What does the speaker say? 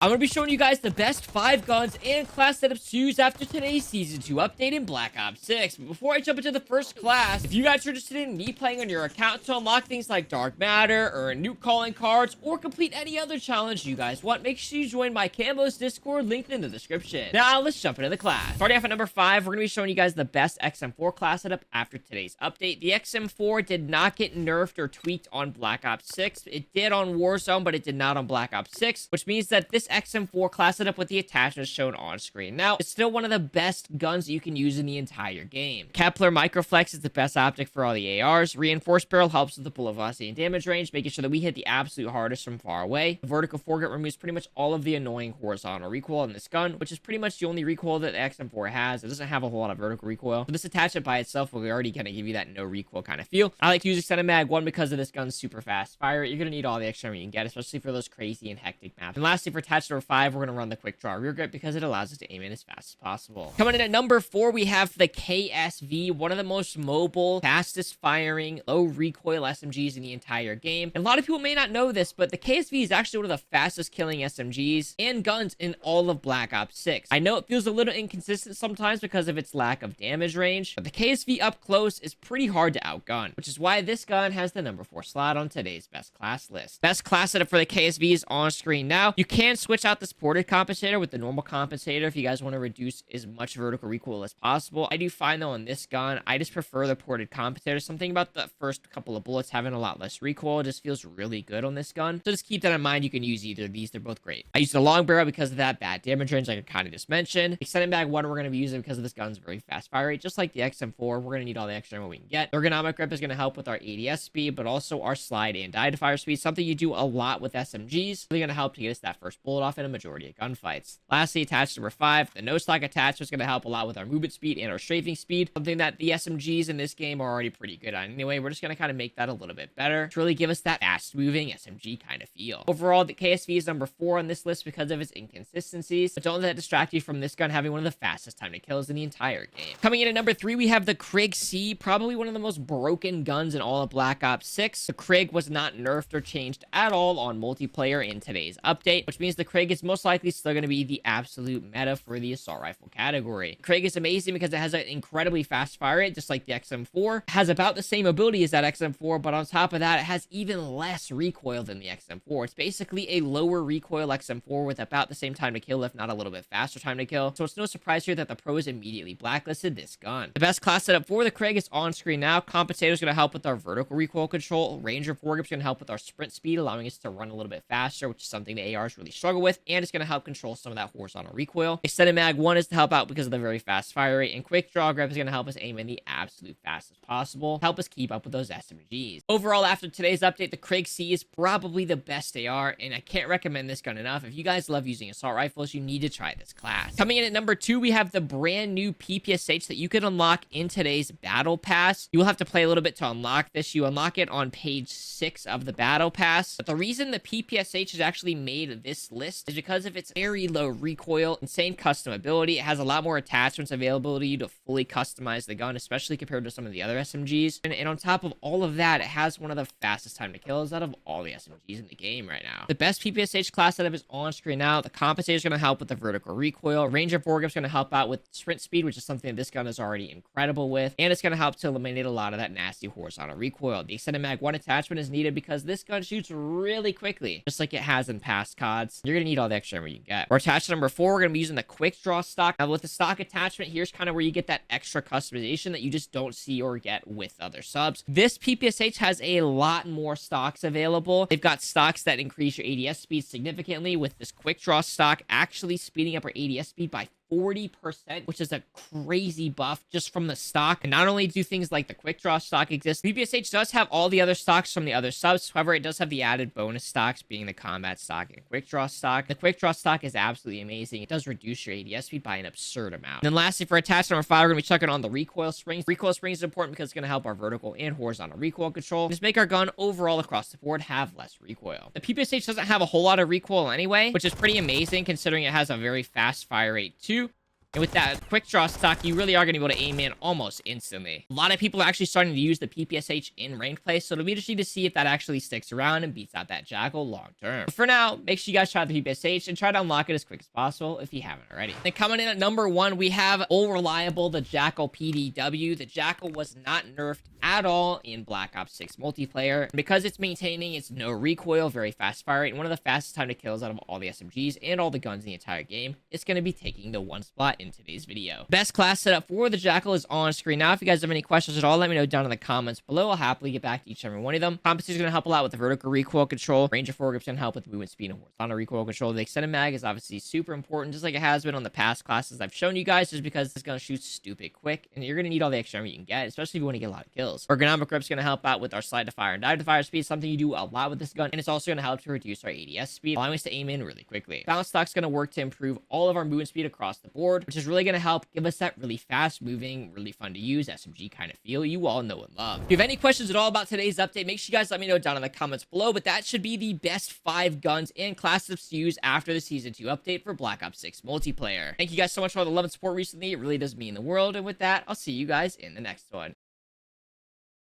I'm going to be showing you guys the best 5 guns and class setups to use after today's Season 2 update in Black Ops 6. But before I jump into the first class, if you guys are interested in me playing on your account to unlock things like Dark Matter or nuke calling cards or complete any other challenge you guys want, make sure you join my Camos Discord linked in the description. Now let's jump into the class. Starting off at number 5, we're going to be showing you guys the best XM4 class setup after today's update. The XM4 did not get nerfed or tweaked on Black Ops 6. It did on Warzone, but it did not on Black Ops 6, which means that this XM4 class setup with the attachments shown on screen now is still one of the best guns that you can use in the entire game. Kepler Microflex is the best optic for all the ARs. Reinforced Barrel helps with the bullet velocity and damage range, making sure that we hit the absolute hardest from far away. The vertical foregrip removes pretty much all of the annoying horizontal recoil in this gun, which is pretty much the only recoil that the XM4 has. It doesn't have a whole lot of vertical recoil, so this attachment by itself will already kind of give you that no recoil kind of feel. I like to use Extended Mag 1 because of this gun's super fast fire. You're going to need all the extra you can get, especially for those crazy and hectic maps. And lastly, for attachment number 5, we're going to run the quick draw rear grip because it allows us to aim in as fast as possible. Coming in at number 4, we have the KSV, one of the most mobile, fastest firing, low recoil SMGs in the entire game. And a lot of people may not know this, but the KSV is actually one of the fastest killing SMGs and guns in all of Black Ops 6. I know it feels a little inconsistent sometimes because of its lack of damage range, but the KSV up close is pretty hard to outgun, which is why this gun has the number 4 slot on today's best class list. Best class setup for the KSV is on screen now. You can switch out the ported compensator with the normal compensator if you guys want to reduce as much vertical recoil as possible. I do find though on this gun, I just prefer the ported compensator. Something about the first couple of bullets having a lot less recoil just feels really good on this gun. So just keep that in mind. You can use either of these. They're both great. I use the long barrel because of that bad damage range like I kind of just mentioned. Extended Mag 1 we're going to be using because of this gun's very fast fire rate. Just like the XM4, we're going to need all the extra ammo we can get. Ergonomic grip is going to help with our ADS speed, but also our slide and die to fire speed. Something you do a lot with SMGs. Really going to help to get us that first bullet off in a majority of gunfights. Lastly, attached number 5, the no stock attachment is going to help a lot with our movement speed and our strafing speed. Something that the SMGs in this game are already pretty good on. Anyway, we're just going to kind of make that a little bit better to really give us that fast moving SMG kind of feel. Overall, the KSV is number 4 on this list because of its inconsistencies, but don't let that distract you from this gun having one of the fastest time to kills in the entire game. Coming in at number 3, we have the Krig C, probably one of the most broken guns in all of Black Ops 6. The Krig was not nerfed or changed at all on multiplayer in today's update, which means the Krig is most likely still going to be the absolute meta for the assault rifle category. Krig is amazing because it has an incredibly fast fire rate, just like the XM4. It has about the same ability as that XM4, but on top of that, it has even less recoil than the XM4. It's basically a lower recoil XM4 with about the same time to kill, if not a little bit faster time to kill. So it's no surprise here that the pros immediately blacklisted this gun. The best class setup for the Krig is on screen now. Compensator is going to help with our vertical recoil control. Ranger foregrip is going to help with our sprint speed, allowing us to run a little bit faster, which is something the ARs really struggle with, and it's going to help control some of that horizontal recoil. Extended Mag 1 is to help out because of the very fast fire rate, and Quick Draw Grip is going to help us aim in the absolute fastest possible, help us keep up with those SMGs. Overall, after today's update, the Krig C is probably the best AR, and I can't recommend this gun enough. If you guys love using assault rifles, you need to try this class. Coming in at number 2, we have the brand new PPSH that you can unlock in today's battle pass. You will have to play a little bit to unlock this. You unlock it on page 6 of the battle pass. But the reason the PPSH has actually made this list is because of its very low recoil, insane custom ability. It has a lot more attachments available to you to fully customize the gun, especially compared to some of the other SMGs. And on top of all of that, it has one of the fastest time to kills out of all the SMGs in the game right now. The best PPSH class setup is on screen now. The compensator is going to help with the vertical recoil. Ranger foregrip is going to help out with sprint speed, which is something this gun is already incredible with. And it's going to help to eliminate a lot of that nasty horizontal recoil. The Extended Mag 1 attachment is needed because this gun shoots really quickly, just like it has in past CODs. You're going to need all the extra ammo you can get. For attachment number 4, we're going to be using the quick draw stock. Now with the stock attachment, here's kind of where you get that extra customization that you just don't see or get with other subs. This PPSH has a lot more stocks available. They've got stocks that increase your ADS speed significantly, with this quick draw stock actually speeding up our ADS speed by 40%, which is a crazy buff just from the stock. And not only do things like the quick draw stock exist, PPSH does have all the other stocks from the other subs. However, it does have the added bonus stocks, being the combat stock and quick draw stock. The quick draw stock is absolutely amazing. It does reduce your ADS speed by an absurd amount. And then lastly, for attachment number 5, we're going to be checking on the recoil springs. Recoil springs is important because it's going to help our vertical and horizontal recoil control. Just make our gun overall across the board have less recoil. The PPSH doesn't have a whole lot of recoil anyway, which is pretty amazing considering it has a very fast fire rate too. And with that quick draw stock, you really are going to be able to aim in almost instantly. A lot of people are actually starting to use the PPSH in ranked play, so it'll be interesting to see if that actually sticks around and beats out that Jackal long term. But for now, make sure you guys try the PPSH and try to unlock it as quick as possible if you haven't already. Then coming in at number 1, we have all reliable, the Jackal PDW. The Jackal was not nerfed at all in Black Ops 6 multiplayer. And because it's maintaining its no recoil, very fast fire rate, and one of the fastest time to kills out of all the SMGs and all the guns in the entire game, it's going to be taking the 1 spot in today's video. Best class setup for the Jackal is on screen now. If you guys have any questions at all, let me know down in the comments below. I'll happily get back to each and every one of them. Compensator is going to help a lot with the vertical recoil control. Ranger foregrip's going to help with movement speed and horizontal recoil control. The extended mag is obviously super important, just like it has been on the past classes I've shown you guys, just because it's going to shoot stupid quick, and you're going to need all the extra ammo you can get, especially if you want to get a lot of kills. Ergonomic grip's going to help out with our slide to fire and dive to fire speed, something you do a lot with this gun, and it's also going to help to reduce our ADS speed, allowing us to aim in really quickly. Balance stock's going to work to improve all of our movement speed across the board, which is really going to help give us that really fast moving, really fun to use SMG kind of feel you all know and love. If you have any questions at all about today's update, make sure you guys let me know down in the comments below, but that should be the best 5 guns and classes to use after the Season 2 update for Black Ops 6 multiplayer. Thank you guys so much for all the love and support recently. It really does mean the world, and with that, I'll see you guys in the next one.